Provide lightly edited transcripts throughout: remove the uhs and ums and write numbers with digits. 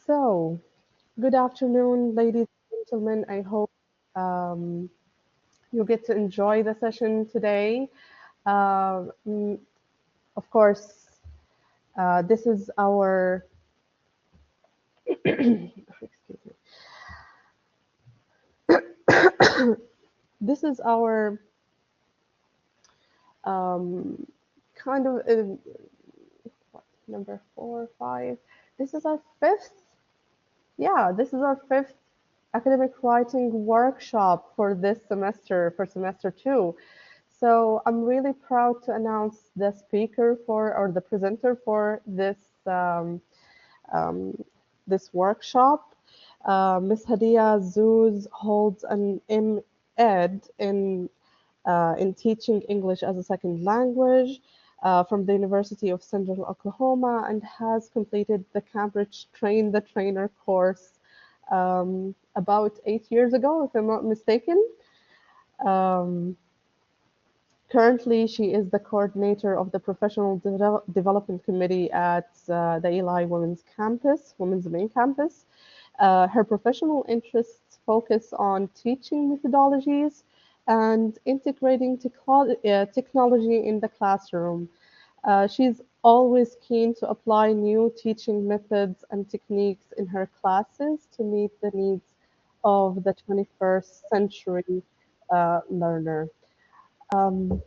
So, good afternoon, ladies and gentlemen. I hope um, you get to enjoy the session today. Uh, mm, of course, this is our excuse me. This is our um, kind of what, number 4, 5. This is our fifth. Yeah, this is our fifth academic writing workshop for this semester, for semester 2. So I'm really proud to announce the speaker for, or the presenter for um, this workshop. Ms. Haddyah Azoz holds an M.Ed in teaching English as a second language from the University of Central Oklahoma and has completed the Cambridge Train the Trainer course about 8 years ago, if I'm not mistaken. Um, Currently, she is the coordinator of the Professional Development Committee at the Eli Women's Main Campus. Her professional interests focus on teaching methodologies and integrating technology in the classroom. She's always keen to apply new teaching methods and techniques in her classes to meet the needs of the 21st century learner. Um,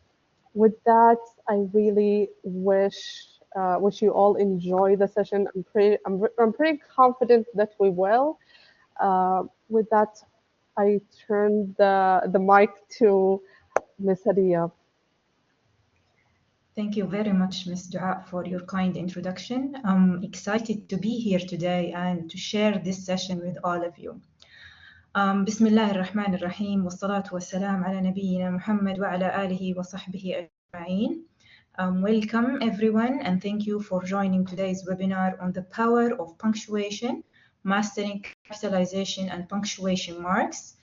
with that, I really wish you all enjoy the session. I'm pretty confident that we will. With that, I turn the mic to Miss Hadiyah. Thank you very much, Ms. Dua, for your kind introduction. I'm excited to be here today and to share this session with all of you. بسم الله الرحمن الرحيم والصلاة والسلام على نبينا محمد وعلى آله وصحبه أجمعين. Welcome everyone and thank you for joining today's webinar on the power of punctuation, mastering capitalization and punctuation marks.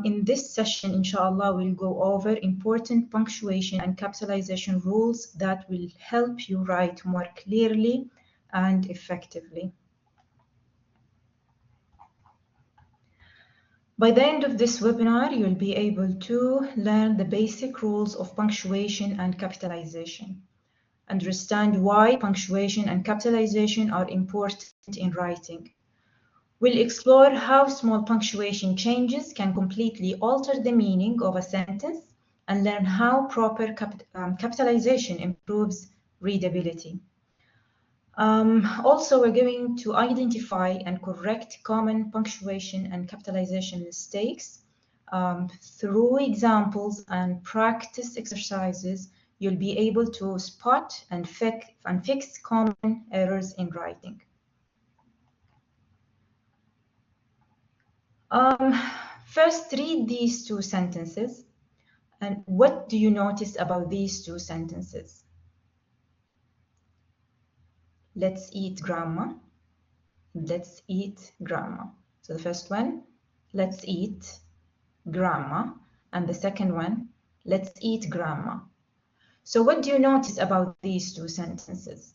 In this session, inshallah, we'll go over important punctuation and capitalization rules that will help you write more clearly and effectively. By the end of this webinar, you'll be able to learn the basic rules of punctuation and capitalization, understand why punctuation and capitalization are important in writing. We'll explore how small punctuation changes can completely alter the meaning of a sentence and learn how proper capitalization improves readability. Also, we're going to identify and correct common punctuation and capitalization mistakes. Through examples and practice exercises, you'll be able to spot and fix common errors in writing. First, read these two sentences. And what do you notice about these two sentences? Let's eat grandma. Let's eat grandma. So the first one, let's eat grandma. And the second one, let's eat grandma. So what do you notice about these two sentences?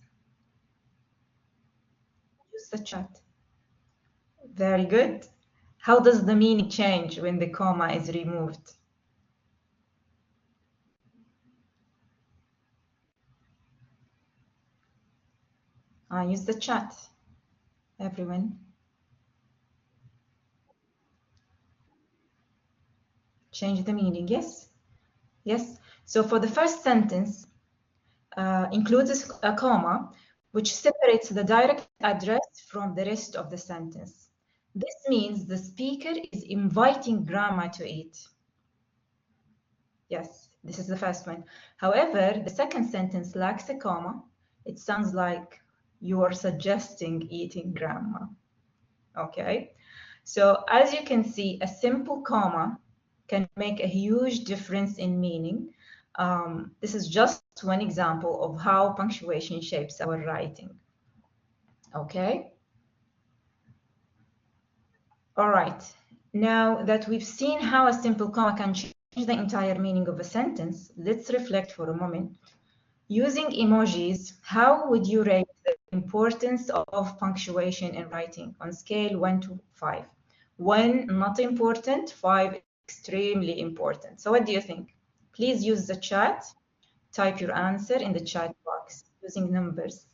Use the chat. Very good. How does the meaning change when the comma is removed? Use the chat, everyone. Change the meaning, yes? Yes. So for the first sentence, includes a comma, which separates the direct address from the rest of the sentence. This means the speaker is inviting grandma to eat. Yes, this is the first one. However, the second sentence lacks a comma. It sounds like you are suggesting eating grandma. Okay, so as you can see, a simple comma can make a huge difference in meaning. This is just one example of how punctuation shapes our writing. Okay. All right. Now that we've seen how a simple comma can change the entire meaning of a sentence, let's reflect for a moment. Using emojis, how would you rate the importance of punctuation in writing on scale 1 to 5. 1, not important, 5, extremely important. So what do you think? Please use the chat. Type your answer in the chat box using numbers.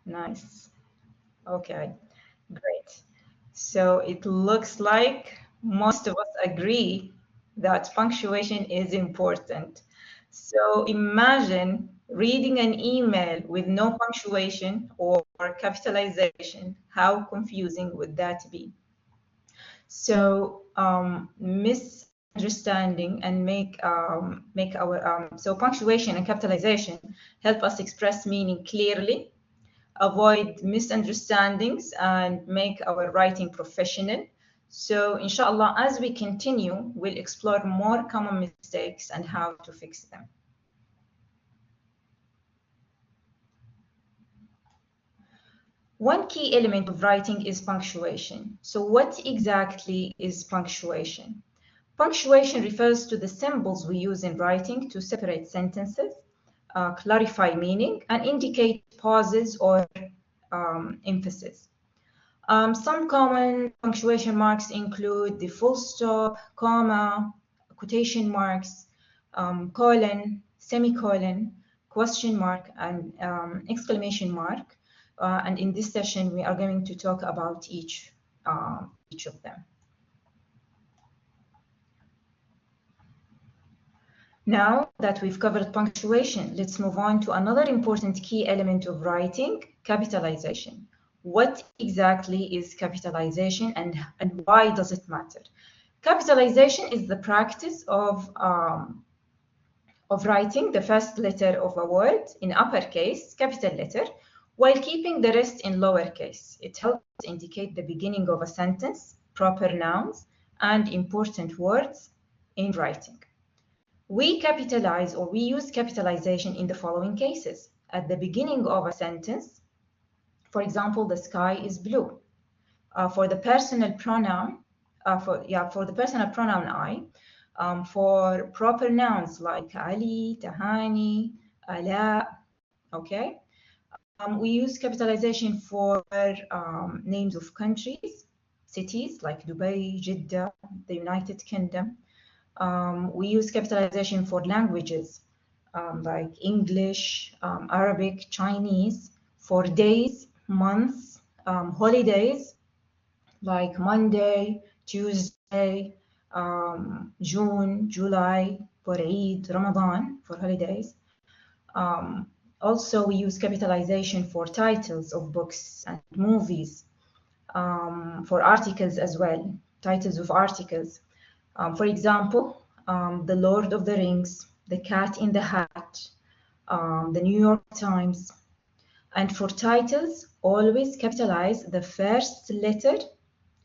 Nice. Okay, great. So it looks like most of us agree that punctuation is important. So imagine reading an email with no punctuation or capitalization. How confusing would that be? So misunderstanding and make our so punctuation and capitalization help us express meaning clearly, avoid misunderstandings, and make our writing professional. So inshallah, as we continue, we'll explore more common mistakes and how to fix them. One key element of writing is punctuation. So what exactly is punctuation? Punctuation refers to the symbols we use in writing to separate sentences, clarify meaning, and indicate pauses or emphasis. Some common punctuation marks include the full stop, comma, quotation marks, colon, semicolon, question mark, and exclamation mark. And in this session, we are going to talk about each of them. Now that we've covered punctuation, let's move on to another important key element of writing, capitalization. What exactly is capitalization and why does it matter? Capitalization is the practice of writing the first letter of a word in uppercase, capital letter, while keeping the rest in lowercase. It helps indicate the beginning of a sentence, proper nouns, and important words in writing. We capitalize or we use capitalization in the following cases. At the beginning of a sentence, for example, the sky is blue. For the personal pronoun, for the personal pronoun I, for proper nouns like Ali, Tahani, Ala, okay? We use capitalization for names of countries, cities like Dubai, Jeddah, the United Kingdom. We use capitalization for languages like English, Arabic, Chinese, for days, months, holidays like Monday, Tuesday, June, July, for Eid, Ramadan, for holidays. Also, we use capitalization for titles of books and movies, for articles as well, titles of articles. For example, The Lord of the Rings, The Cat in the Hat, The New York Times. And for titles, always capitalize the first letter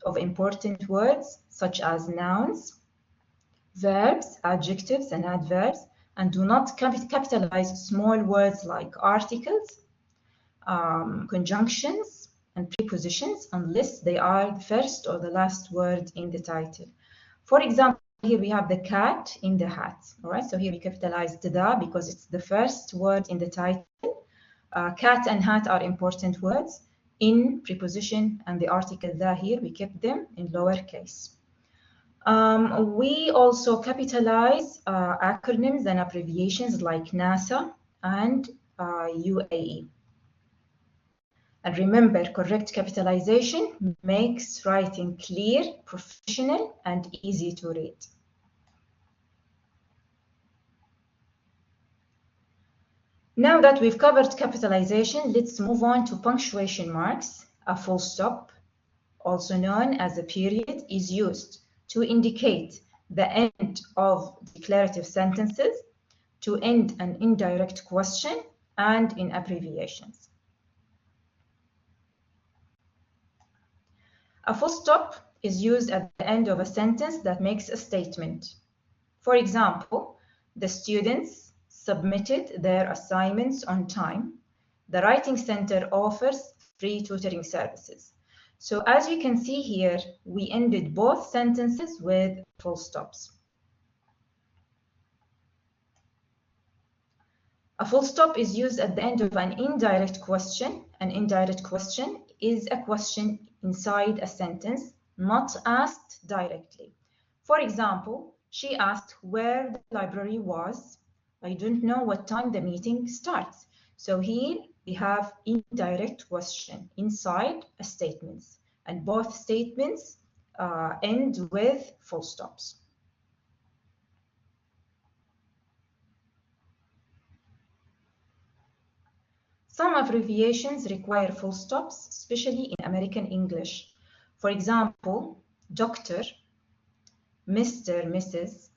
of important words such as nouns, verbs, adjectives, and adverbs, and do not capitalize small words like articles, conjunctions, and prepositions unless they are the first or the last word in the title. For example, here we have the cat in the hat. All right, so here we capitalized the because it's the first word in the title. Cat and hat are important words. In, preposition, and the article the here, we kept them in lowercase. We also capitalize acronyms and abbreviations like NASA and UAE. And remember, correct capitalization makes writing clear, professional, and easy to read. Now that we've covered capitalization, let's move on to punctuation marks. A full stop, also known as a period, is used to indicate the end of declarative sentences, to end an indirect question, and in abbreviations. A full stop is used at the end of a sentence that makes a statement. For example, the students submitted their assignments on time. The Writing Center offers free tutoring services. So as you can see here, we ended both sentences with full stops. A full stop is used at the end of an indirect question. An indirect question is a question inside a sentence, not asked directly. For example, she asked where the library was. I don't know what time the meeting starts. So here we have indirect question inside a statement, and both statements end with full stops. Some abbreviations require full stops, especially in American English. For example, Dr., Mr., Mrs.,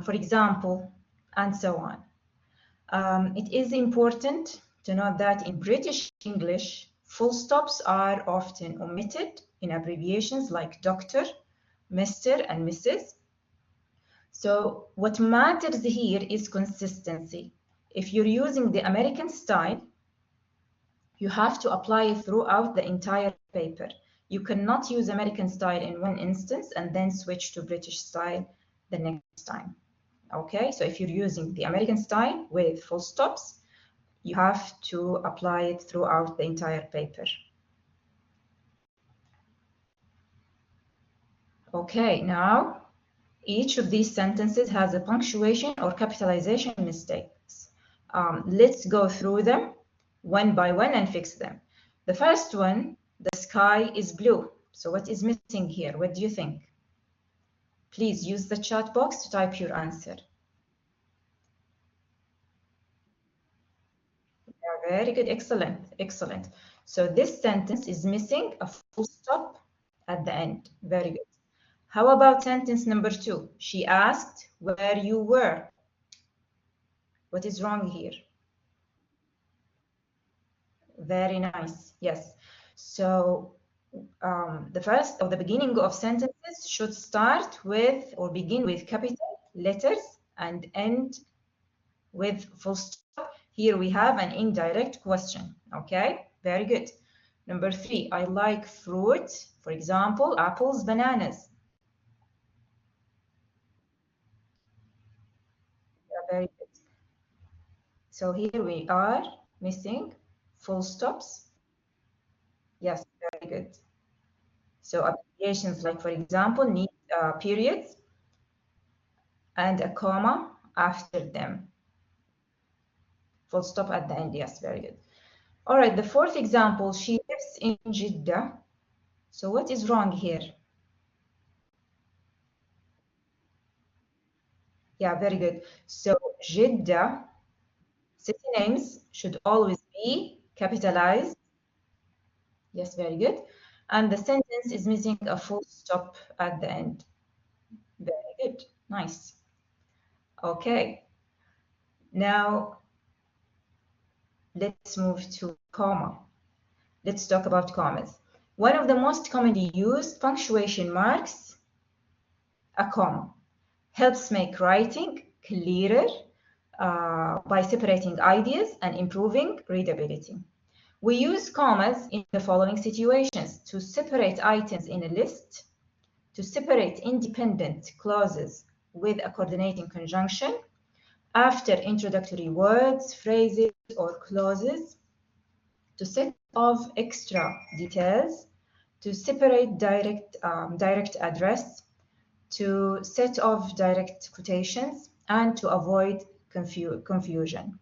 for example, and so on. It is important to note that in British English, full stops are often omitted in abbreviations like Dr., Mr., and Mrs. So what matters here is consistency. If you're using the American style, you have to apply it throughout the entire paper. You cannot use American style in one instance and then switch to British style the next time. Okay, so if you're using the American style with full stops, you have to apply it throughout the entire paper. Okay, now each of these sentences has a punctuation or capitalization mistakes. Let's go through them one by one and fix them. The first one, the sky is blue. So what is missing here? What do you think? Please use the chat box to type your answer. Yeah, very good, excellent, excellent. So this sentence is missing a full stop at the end. Very good. How about sentence number 2? She asked where you were. What is wrong here? Very nice. Yes. So the beginning of sentences should start with or begin with capital letters and end with full stop. Here we have an indirect question. Okay, very good. Number 3, I like fruit. For example, apples, bananas. Yeah, very good. So here we are missing full stops. Yes, very good. So abbreviations like, for example, need periods and a comma after them. Full stop at the end. Yes, very good. All right, the 4th example, she lives in Jeddah. So what is wrong here? Yeah, very good. So Jeddah, city names should always be capitalized. Yes, very good. And the sentence is missing a full stop at the end. Very good. Nice. Okay. Now, let's move to comma. Let's talk about commas. One of the most commonly used punctuation marks, a comma, helps make writing clearer by separating ideas and improving readability. We use commas in the following situations: to separate items in a list, to separate independent clauses with a coordinating conjunction, after introductory words, phrases, or clauses, to set off extra details, to separate direct address, to set off direct quotations, and to avoid confusion.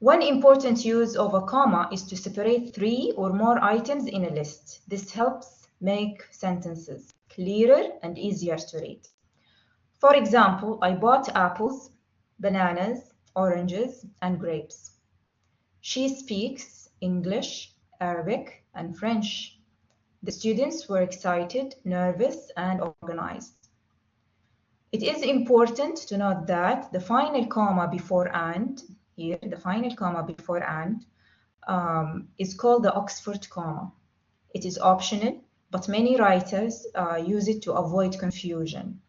One important use of a comma is to separate 3 or more items in a list. This helps make sentences clearer and easier to read. For example, I bought apples, bananas, oranges, and grapes. She speaks English, Arabic, and French. The students were excited, nervous, and organized. It is important to note that the final comma before and, here, the final comma before and, is called the Oxford comma. It is optional, but many writers use it to avoid confusion.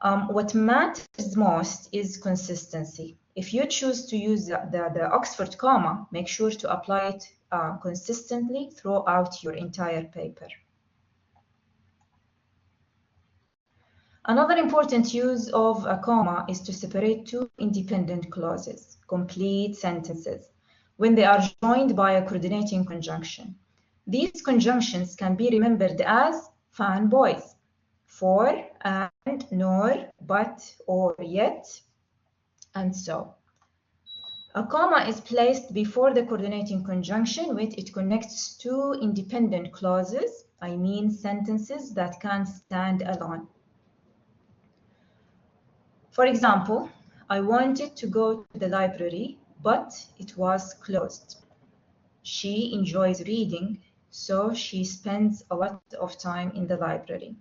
What matters most is consistency. If you choose to use the Oxford comma, make sure to apply it consistently throughout your entire paper. Another important use of a comma is to separate two independent clauses, complete sentences, when they are joined by a coordinating conjunction. These conjunctions can be remembered as fanboys, for, and, nor, but, or, yet, and so. A comma is placed before the coordinating conjunction when it connects two independent clauses, I mean sentences that can stand alone. For example, I wanted to go to the library, but it was closed. She enjoys reading, so she spends a lot of time in the library.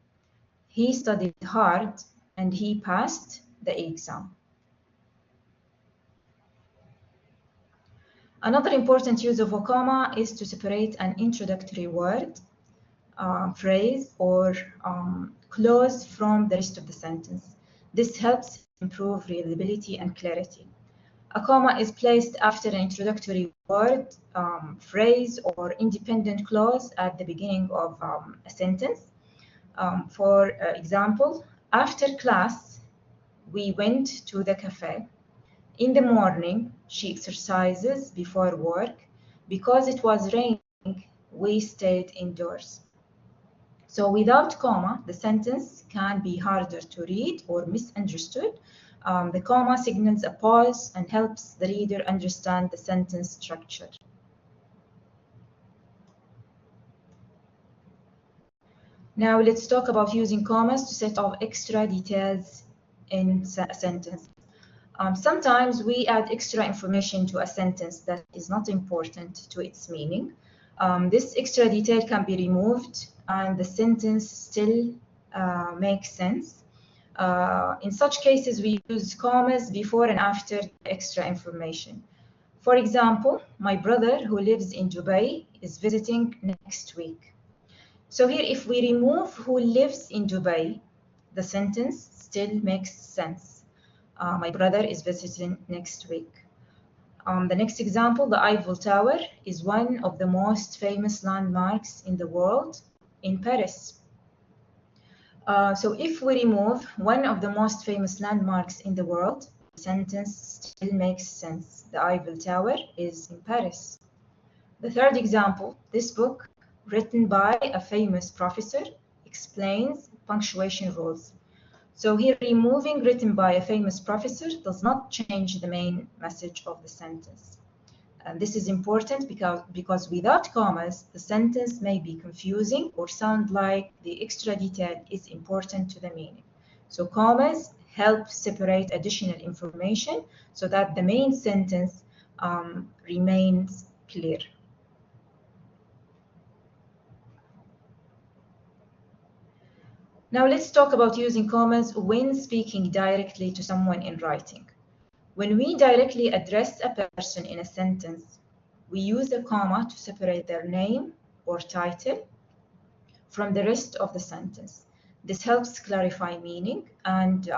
He studied hard and he passed the exam. Another important use of a comma is to separate an introductory word, phrase, or clause from the rest of the sentence. This helps improve readability and clarity. A comma is placed after an introductory word, phrase, or independent clause at the beginning of a sentence. For example, after class, we went to the cafe. In the morning, she exercises before work. Because it was raining, we stayed indoors. So without comma, the sentence can be harder to read or misunderstood. The comma signals a pause and helps the reader understand the sentence structure. Now let's talk about using commas to set off extra details in a sentence. Sometimes we add extra information to a sentence that is not important to its meaning. This extra detail can be removed and the sentence still makes sense. In such cases, we use commas before and after the extra information. For example, my brother who lives in Dubai is visiting next week. So here, if we remove who lives in Dubai, the sentence still makes sense. My brother is visiting next week. The next example, the Eiffel Tower is one of the most famous landmarks in the world in Paris. So if we remove one of the most famous landmarks in the world, the sentence still makes sense. The Eiffel Tower is in Paris. The third example, this book, written by a famous professor, explains punctuation rules. So here, removing written by a famous professor does not change the main message of the sentence. And this is important because without commas, the sentence may be confusing or sound like the extra detail is important to the meaning. So commas help separate additional information so that the main sentence remains clear. Now let's talk about using commas when speaking directly to someone in writing. When we directly address a person in a sentence, we use a comma to separate their name or title from the rest of the sentence. This helps clarify meaning and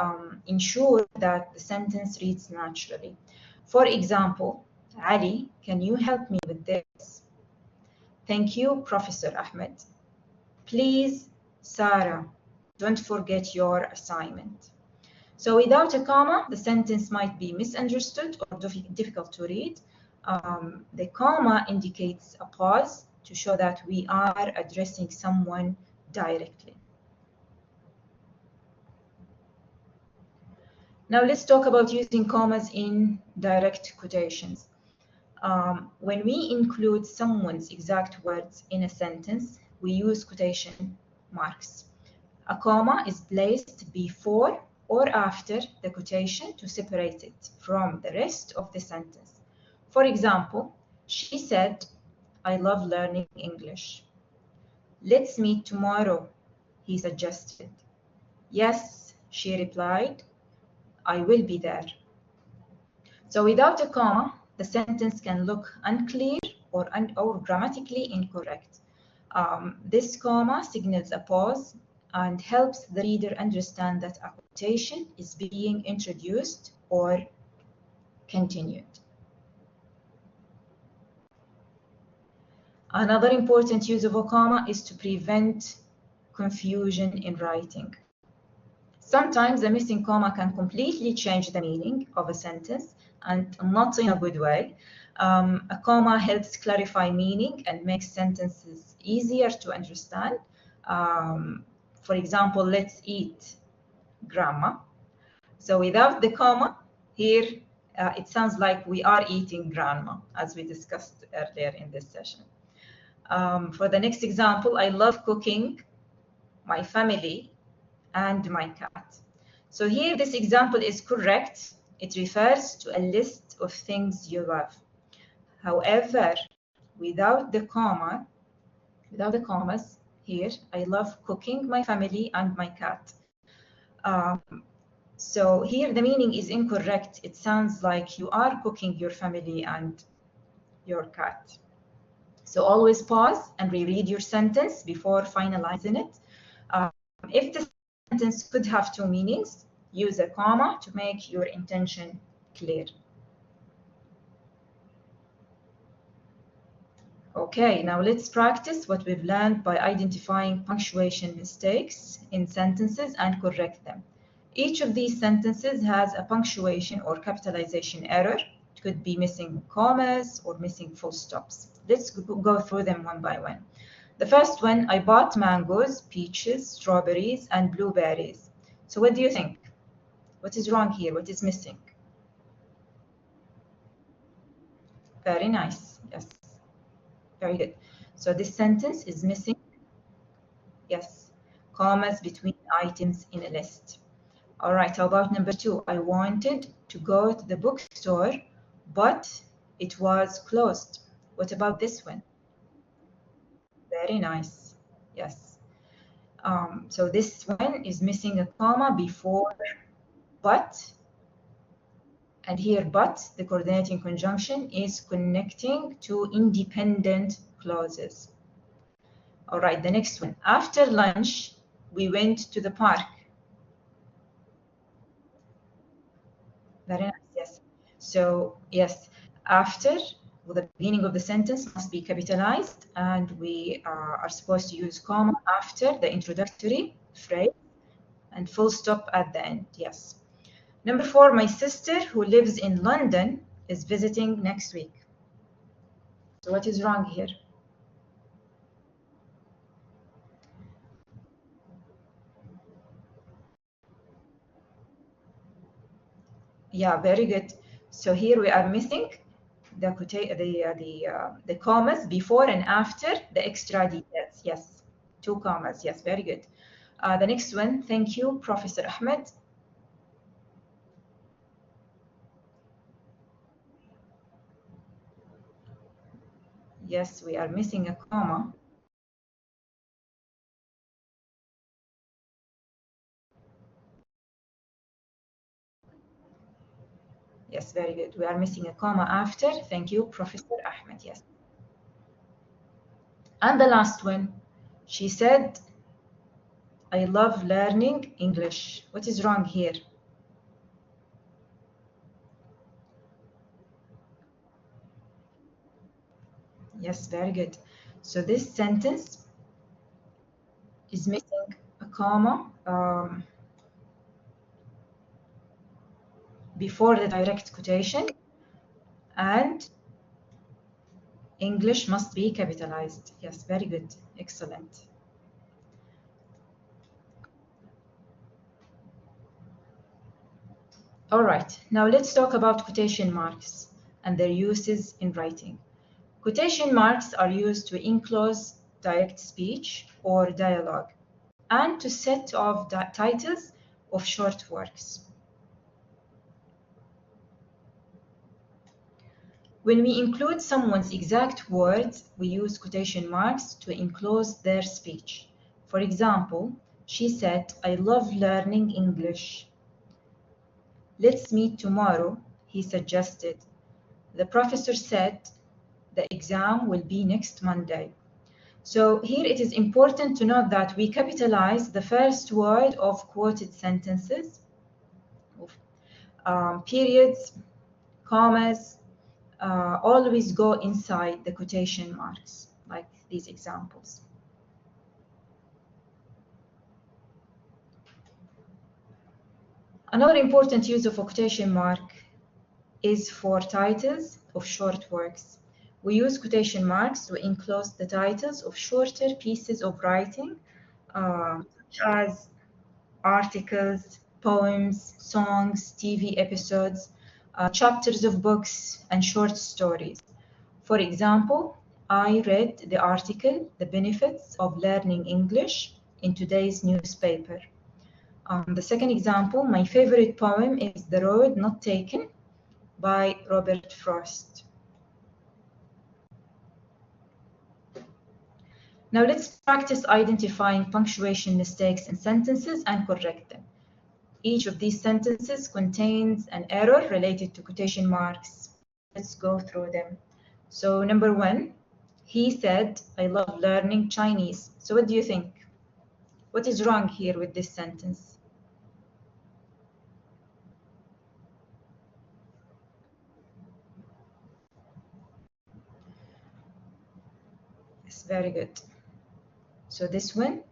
ensure that the sentence reads naturally. For example, Ali, can you help me with this? Thank you, Professor Ahmed. Please, Sarah, don't forget your assignment. So without a comma, the sentence might be misunderstood or difficult to read. The comma indicates a pause to show that we are addressing someone directly. Now let's talk about using commas in direct quotations. When we include someone's exact words in a sentence, we use quotation marks. A comma is placed before or after the quotation to separate it from the rest of the sentence. For example, she said, I love learning English. Let's meet tomorrow, he suggested. Yes, she replied, I will be there. So without a comma, the sentence can look unclear or grammatically incorrect. This comma signals a pause and helps the reader understand that a quotation is being introduced or continued. Another important use of a comma is to prevent confusion in writing. Sometimes a missing comma can completely change the meaning of a sentence, and not in a good way. A comma helps clarify meaning and makes sentences easier to understand. For example, let's eat grandma. So without the comma here, it sounds like we are eating grandma, as we discussed earlier in this session. For the next example, I love cooking my family and my cat. So here, this example is correct. It refers to a list of things you love. However, without the commas here, I love cooking my family and my cat. So here the meaning is incorrect. It sounds like you are cooking your family and your cat. So always pause and reread your sentence before finalizing it. If the sentence could have two meanings, use a comma to make your intention clear. Okay, now let's practice what we've learned by identifying punctuation mistakes in sentences and correct them. Each of these sentences has a punctuation or capitalization error. It could be missing commas or missing full stops. Let's go through them one by one. The first one, I bought mangoes, peaches, strawberries, and blueberries. So what do you think? What is wrong here? What is missing? Very nice. Yes. Very good. So this sentence is missing, yes, commas between items in a list. All right, how about number two? I wanted to go to the bookstore, but it was closed. What about this one? Very nice. Yes. So this one is missing a comma before but. And here, but, the coordinating conjunction, is connecting two independent clauses. All right, the next one. After lunch, we went to the park. Very nice, yes. So, yes, after, well, the beginning of the sentence must be capitalized, and we are supposed to use comma after the introductory phrase and full stop at the end, yes. Number four, my sister who lives in London is visiting next week. So what is wrong here? Yeah, very good. So here we are missing the commas before and after the extra details. Yes, two commas. Yes, very good. The next one, thank you, Professor Ahmed. Yes, we are missing a comma. Yes, very good. We are missing a comma after. Thank you, Professor Ahmed. Yes. And the last one, she said, I love learning English. What is wrong here? Yes, very good. So this sentence is missing a comma before the direct quotation, and English must be capitalized. Yes, very good. Excellent. All right, now let's talk about quotation marks and their uses in writing. Quotation marks are used to enclose direct speech or dialogue and to set off the titles of short works. When we include someone's exact words, we use quotation marks to enclose their speech. For example, she said, I love learning English. Let's meet tomorrow, he suggested. The professor said, the exam will be next Monday. So here it is important to note that we capitalize the first word of quoted sentences, periods, commas always go inside the quotation marks, like these examples. Another important use of a quotation mark is for titles of short works. We use quotation marks to enclose the titles of shorter pieces of writing, such as articles, poems, songs, TV episodes, chapters of books, and short stories. For example, I read the article, The Benefits of Learning English, in today's newspaper. The second example, my favorite poem is The Road Not Taken by Robert Frost. Now let's practice identifying punctuation mistakes in sentences and correct them. Each of these sentences contains an error related to quotation marks. Let's go through them. So number 1, he said, I love learning Chinese. So what do you think? What is wrong here with this sentence? It's very good. So this one,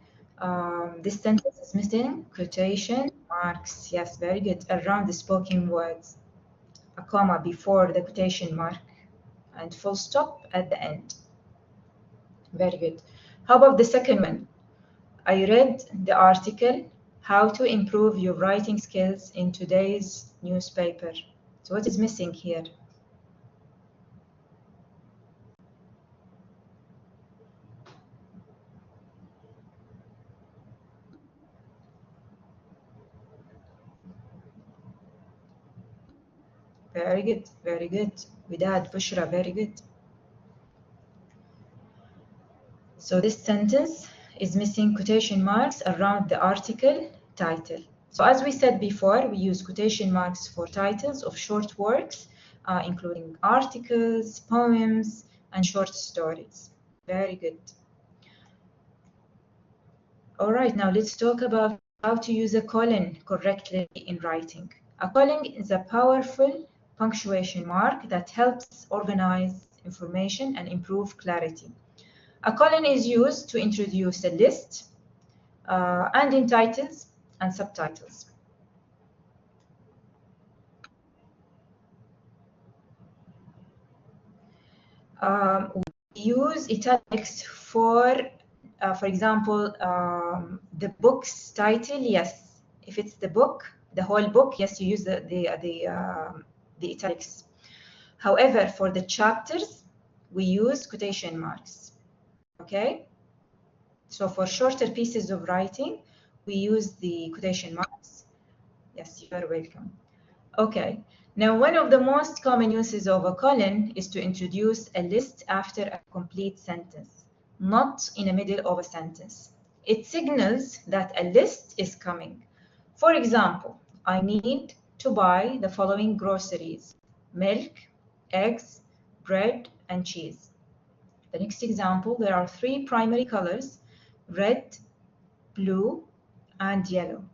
this sentence is missing quotation marks. Yes, very good. Around the spoken words. A comma before the quotation mark and full stop at the end. Very good. How about the second one? I read the article, How to Improve Your Writing Skills in Today's Newspaper. So what is missing here? Very good, very good. Widad, Bushra, very good. So this sentence is missing quotation marks around the article title. So as we said before, we use quotation marks for titles of short works, including articles, poems, and short stories. Very good. All right, now let's talk about how to use a colon correctly in writing. A colon is a powerful punctuation mark that helps organize information and improve clarity. A colon is used to introduce a list and in titles and subtitles. We use italics for example, the book's title. Yes, if it's the book, the whole book, yes, you use the italics. However, for the chapters, we use quotation marks. Okay. So for shorter pieces of writing, we use the quotation marks. Yes, you are welcome. Okay. Now, one of the most common uses of a colon is to introduce a list after a complete sentence, not in the middle of a sentence. It signals that a list is coming. For example, I need to buy the following groceries: milk, eggs, bread, and cheese. The next example, there are 3 primary colors: red, blue, and yellow.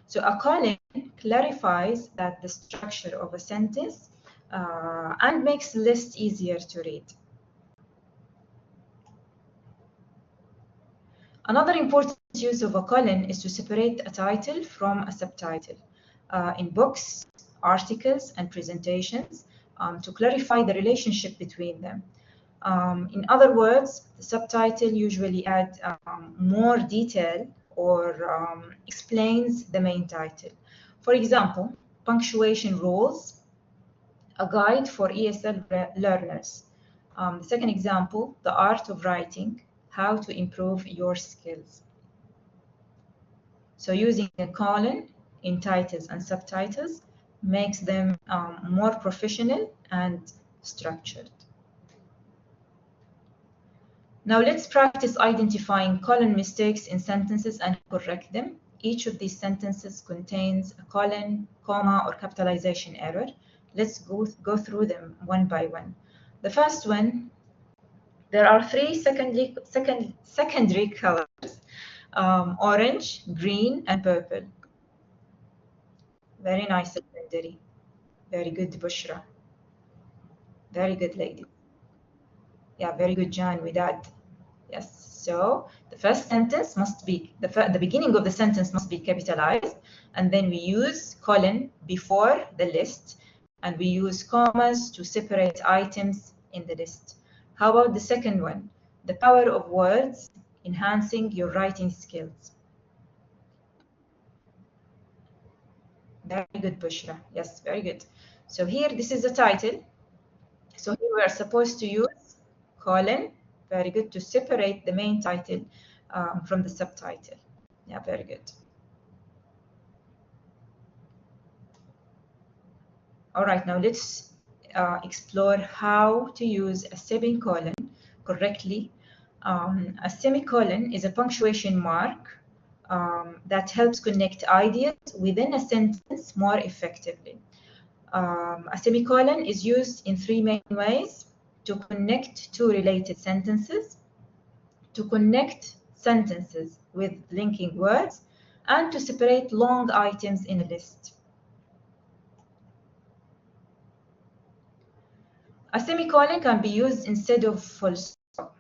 So a colon clarifies that the structure of a sentence and makes the list easier to read. Another important use of a colon is to separate a title from a subtitle. In books, articles, and presentations, to clarify the relationship between them. In other words, the subtitle usually adds more detail or explains the main title. For example, punctuation rules, a guide for ESL learners. The second example, the art of writing, how to improve your skills. So using a colon in titles and subtitles makes them more professional and structured. Now let's practice identifying colon mistakes in sentences and correct them. Each of these sentences contains a colon, comma, or capitalization error. Let's go through them one by one. The first one, there are 3 secondary colors, orange, green, and purple. Very nice secondary. Very good, Bushra. Very good, lady. Yeah, very good, Jan, with that. Yes, so the first sentence must be, the beginning of the sentence must be capitalized, and then we use colon before the list, and we use commas to separate items in the list. How about the second one? The power of words enhancing your writing skills. Very good, Bushra. Yes, very good. So here, this is the title. So here we are supposed to use colon, very good, to separate the main title from the subtitle. Yeah, very good. All right, now let's explore how to use a semicolon correctly. A semicolon is a punctuation mark that helps connect ideas within a sentence more effectively. A semicolon is used in three main ways: to connect two related sentences, to connect sentences with linking words, and to separate long items in a list. A semicolon can be used instead of full stop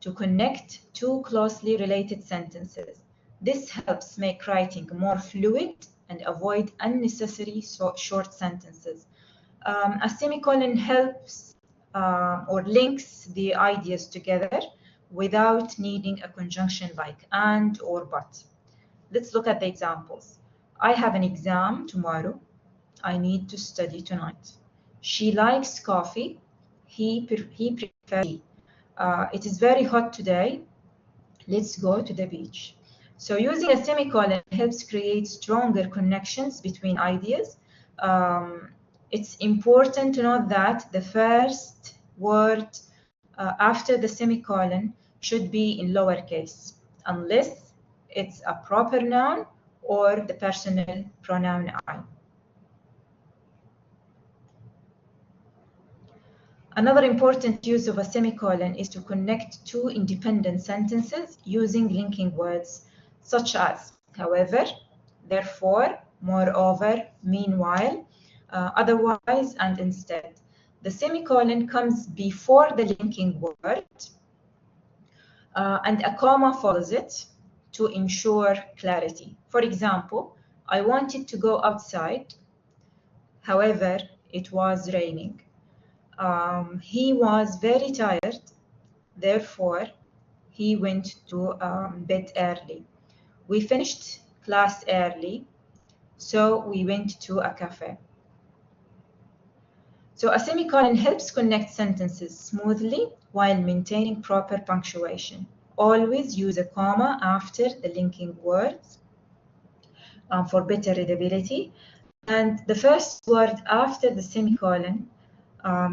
to connect two closely related sentences. This helps make writing more fluid and avoid unnecessary short sentences. A semicolon helps or links the ideas together without needing a conjunction like and or but. Let's look at the examples. I have an exam tomorrow. I need to study tonight. She likes coffee. He prefers tea. It is very hot today. Let's go to the beach. So using a semicolon helps create stronger connections between ideas. It's important to note that the first word after the semicolon should be in lowercase, unless it's a proper noun or the personal pronoun I. Another important use of a semicolon is to connect two independent sentences using linking words such as however, therefore, moreover, meanwhile, otherwise, and instead. The semicolon comes before the linking word and a comma follows it to ensure clarity. For example, I wanted to go outside, however, it was raining. He was very tired, therefore he went to bed early. We finished class early, so we went to a cafe. So a semicolon helps connect sentences smoothly while maintaining proper punctuation. Always use a comma after the linking words for better readability. And the first word after the semicolon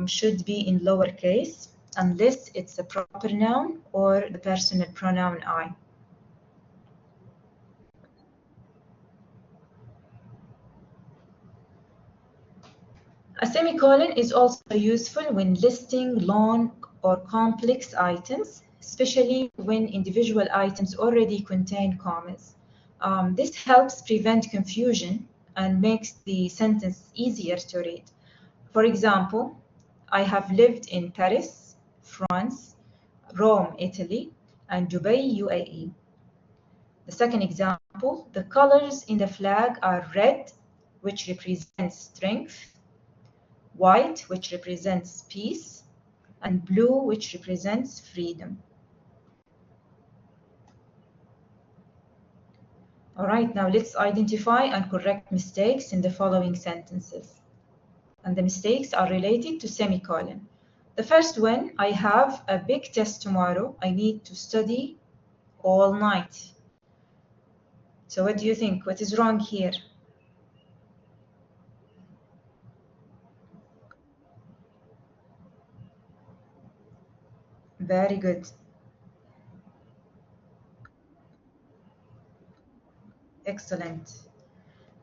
should be in lowercase unless it's a proper noun or the personal pronoun I. A semicolon is also useful when listing long or complex items, especially when individual items already contain commas. This helps prevent confusion and makes the sentence easier to read. For example, I have lived in Paris, France, Rome, Italy, and Dubai, UAE. The second example, the colors in the flag are red, which represents strength, white, which represents peace, and blue, which represents freedom. All right, now let's identify and correct mistakes in the following sentences. And the mistakes are related to semicolon. The first one, I have a big test tomorrow. I need to study all night. So what do you think? What is wrong here? Very good. Excellent.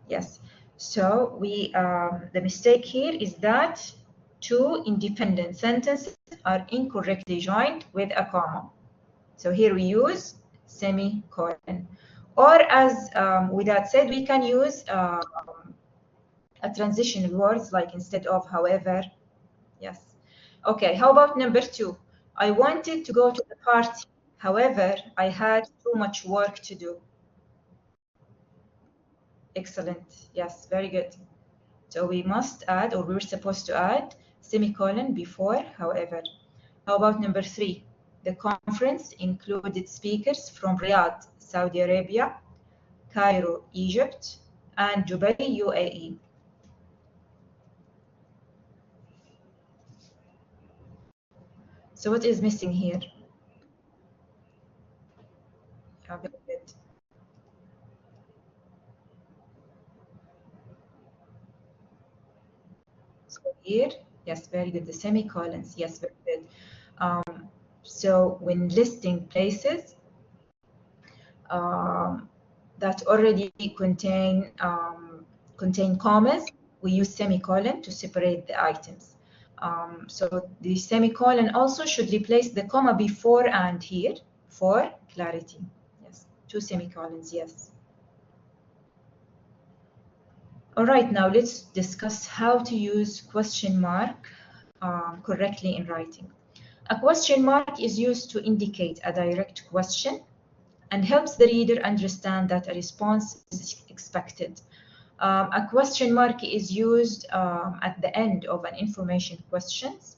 Yes. So the mistake here is that two independent sentences are incorrectly joined with a comma. So here we use semicolon. Or as with that said, we can use a transitional words like instead of however. Yes. Okay, how about number 2? I wanted to go to the party. However, I had too much work to do. Excellent. Yes, very good. So we must add, or we're supposed to add, semicolon before, however. How about number 3? The conference included speakers from Riyadh, Saudi Arabia, Cairo, Egypt, and Dubai, UAE. So what is missing here? Very good. So here, yes, very good. The semicolons, yes, very good. So when listing places that already contain commas, we use semicolon to separate the items. So the semicolon also should replace the comma before and here for clarity. Yes, 2 semicolons, yes. All right, now let's discuss how to use question mark correctly in writing. A question mark is used to indicate a direct question and helps the reader understand that a response is expected. A question mark is used at the end of an information questions,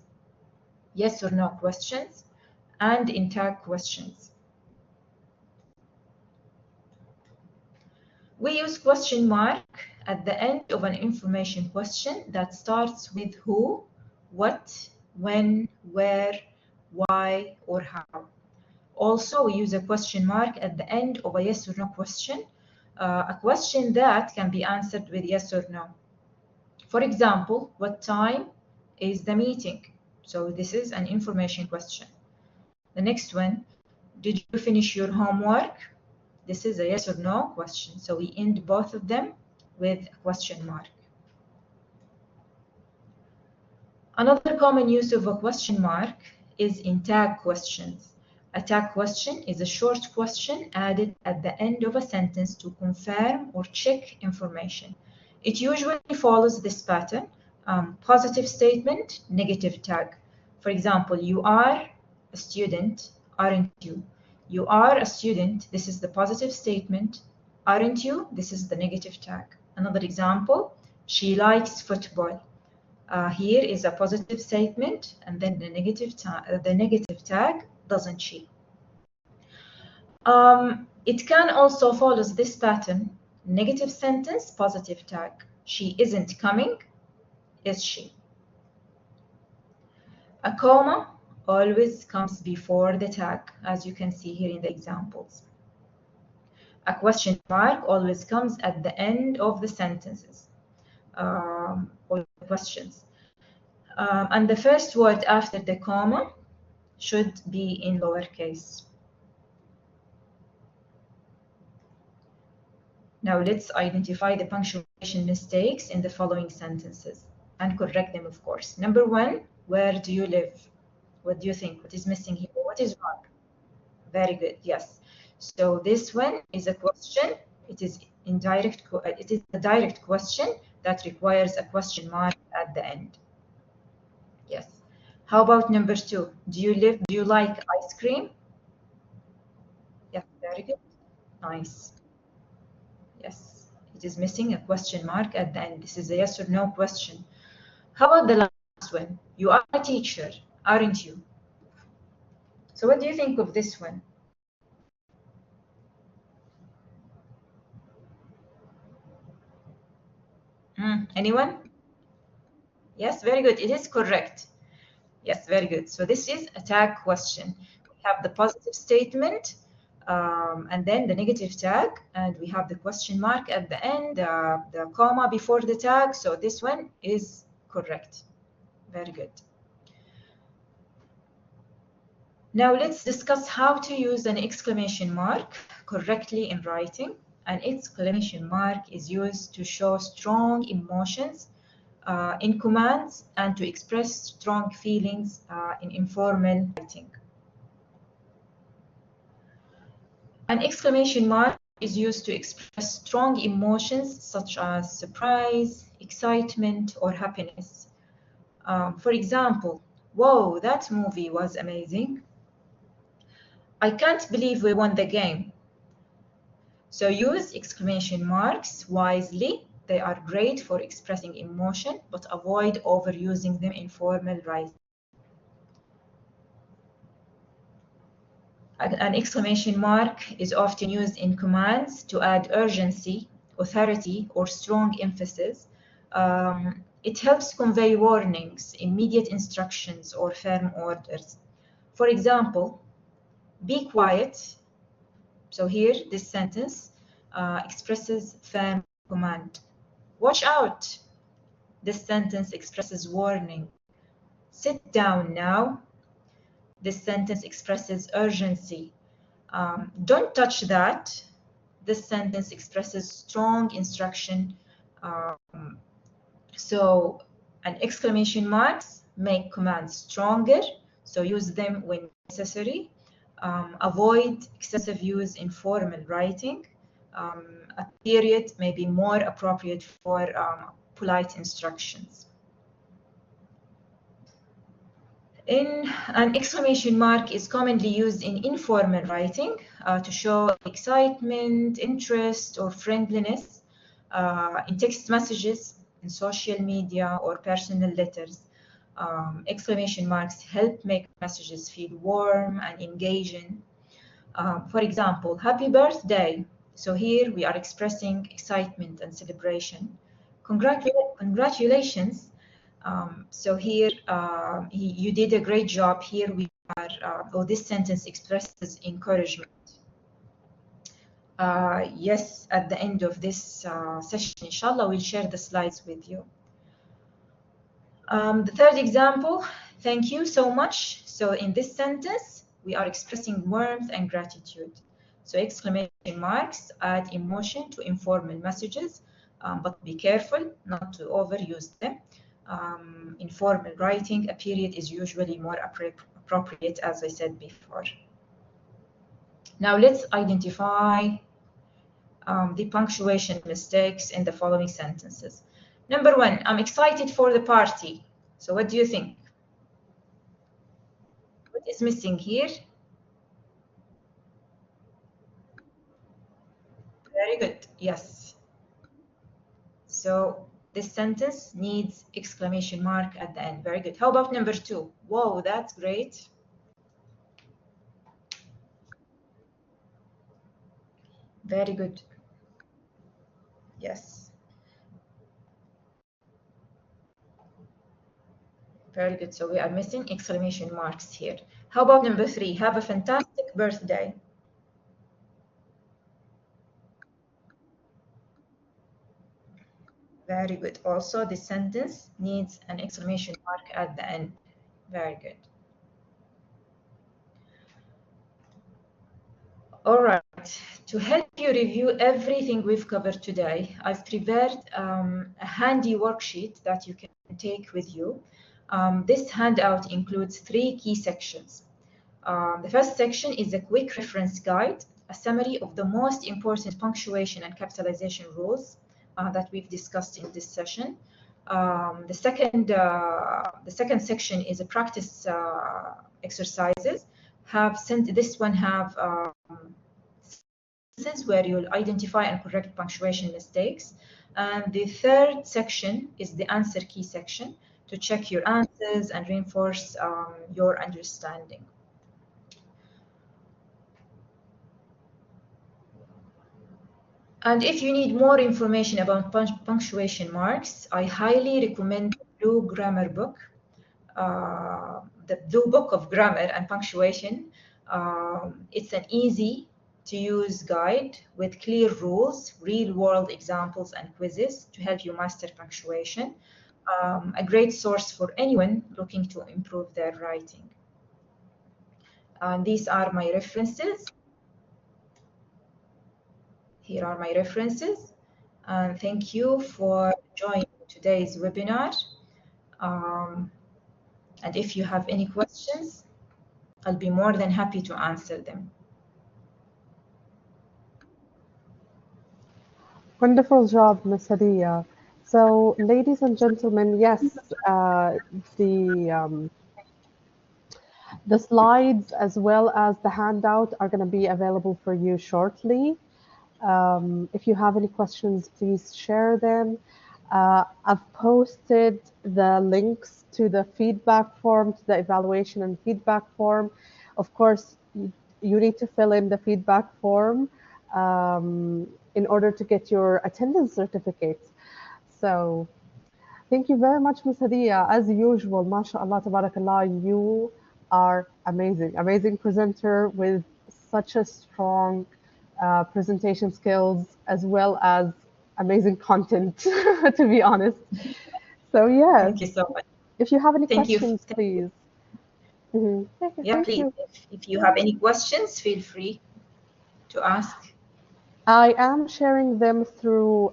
yes or no questions, and in tag questions. We use question mark at the end of an information question that starts with who, what, when, where, why, or how. Also, we use a question mark at the end of a yes or no question, a question that can be answered with yes or no. For example, what time is the meeting? So this is an information question. The next one, did you finish your homework? This is a yes or no question. So we end both of them with a question mark. Another common use of a question mark is in tag questions. A tag question is a short question added at the end of a sentence to confirm or check information. It usually follows this pattern: positive statement, negative tag. For example, you are a student, aren't you? You are a student, this is the positive statement. Aren't you? This is the negative tag. Another example, she likes football. Here is a positive statement, and then the negative tag, doesn't she? It can also follow this pattern: negative sentence, positive tag. She isn't coming, is she? A comma always comes before the tag, as you can see here in the examples. A question mark always comes at the end of the sentences or questions. And the first word after the comma should be in lowercase. Now let's identify the punctuation mistakes in the following sentences and correct them, of course. Number 1, where do you live? What do you think? What is missing here? What is wrong? Very good, yes. So this one is a question. It is indirect. It is a direct question that requires a question mark at the end. Yes. How about number 2? Do you like ice cream? Yeah, very good. Nice. Yes. It is missing a question mark at the end. This is a yes or no question. How about the last one? You are a teacher, aren't you? So what do you think of this one? Anyone? Yes, very good. It is correct. Yes, very good. So this is a tag question. We have the positive statement and then the negative tag, and we have the question mark at the end, the comma before the tag. So this one is correct. Very good. Now let's discuss how to use an exclamation mark correctly in writing. An exclamation mark is used to show strong emotions in commands and to express strong feelings in informal writing. An exclamation mark is used to express strong emotions such as surprise, excitement, or happiness. For example, Whoa, that movie was amazing. I can't believe we won the game. So use exclamation marks wisely. They are great for expressing emotion, but avoid overusing them in formal writing. An exclamation mark is often used in commands to add urgency, authority, or strong emphasis. It helps convey warnings, immediate instructions, or firm orders. For example, be quiet. So here, this sentence expresses firm command. Watch out. This sentence expresses warning. Sit down now. This sentence expresses urgency. Don't touch that. This sentence expresses strong instruction. So an exclamation marks make commands stronger, so use them when necessary. Avoid excessive use in formal writing. A period may be more appropriate for polite instructions. An exclamation mark is commonly used in informal writing to show excitement, interest, or friendliness in text messages, in social media, or personal letters. Exclamation marks help make messages feel warm and engaging. For example, happy birthday. So here we are expressing excitement and celebration. Congratulations. So here you did a great job. Here we are, this sentence expresses encouragement. Yes, at the end of this session, inshallah, we'll share the slides with you. The third example, thank you so much. So in this sentence, we are expressing warmth and gratitude. So exclamation marks add emotion to informal messages, but be careful not to overuse them. In formal writing, a period is usually more appropriate, as I said before. Now let's identify the punctuation mistakes in the following sentences. Number one, I'm excited for the party. So what do you think? What is missing here? Very good, yes. So this sentence needs exclamation mark at the end. Very good. How about number two? Whoa, that's great. Very good. Yes. Very good. So we are missing exclamation marks here. How about number three? Have a fantastic birthday. Very good. Also, this sentence needs an exclamation mark at the end. Very good. All right. To help you review everything we've covered today, I've prepared a handy worksheet that you can take with you. This handout includes 3 key sections. The first section is a quick reference guide, a summary of the most important punctuation and capitalization rules that we've discussed in this session. The second section is a practice exercises. This one have where you'll identify and correct punctuation mistakes. And the third section is the answer key section to check your answers and reinforce your understanding. And if you need more information about punctuation marks, I highly recommend the Blue Grammar book, the Blue Book of Grammar and Punctuation. It's an easy to use guide with clear rules, real-world examples, and quizzes to help you master punctuation. A great source for anyone looking to improve their writing. These are my references. Here are my references. And thank you for joining today's webinar. And if you have any questions, I'll be more than happy to answer them. Wonderful job, Ms. Hadiyah. So, ladies and gentlemen, yes, the The slides as well as the handout are going to be available for you shortly. If you have any questions, please share them. I've posted the links to the feedback form, to the evaluation and feedback form. Of course, you need to fill in the feedback form in order to get your attendance certificates. So thank you very much, Ms. Hadiyah. As usual, mashallah, tabarakallah, you are amazing. Amazing presenter with such a strong presentation skills as well as amazing content, to be honest. So yes, Thank you so much. if you have any Thank you. questions, please. Mhm. Yeah, Thank please. you. If you have any questions, feel free to ask. I am sharing them through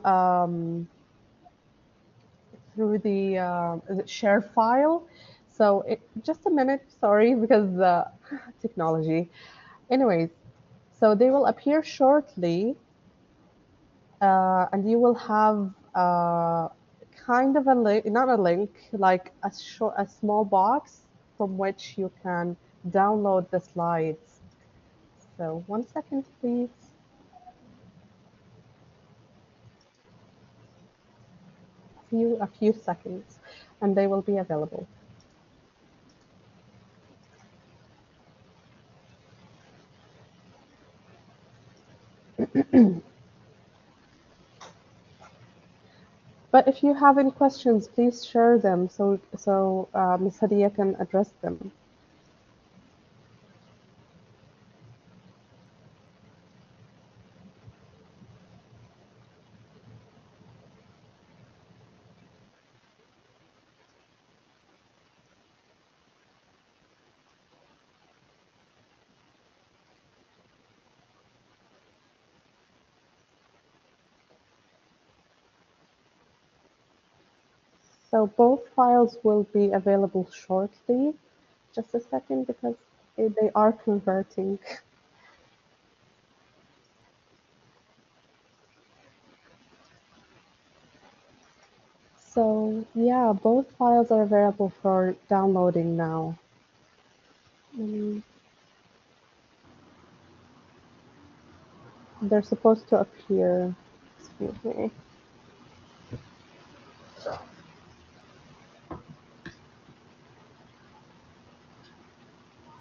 the share file. So just a minute, sorry, because technology. Anyways, so they will appear shortly, and you will have kind of a link, not a link, like a small box from which you can download the slides. So 1 second, please. A few seconds, and they will be available. But if you have any questions, please share them so Ms. Hadiyah can address them. So both files will be available shortly. Just a second because they are converting. So yeah, both files are available for downloading now. They're supposed to appear. Excuse me.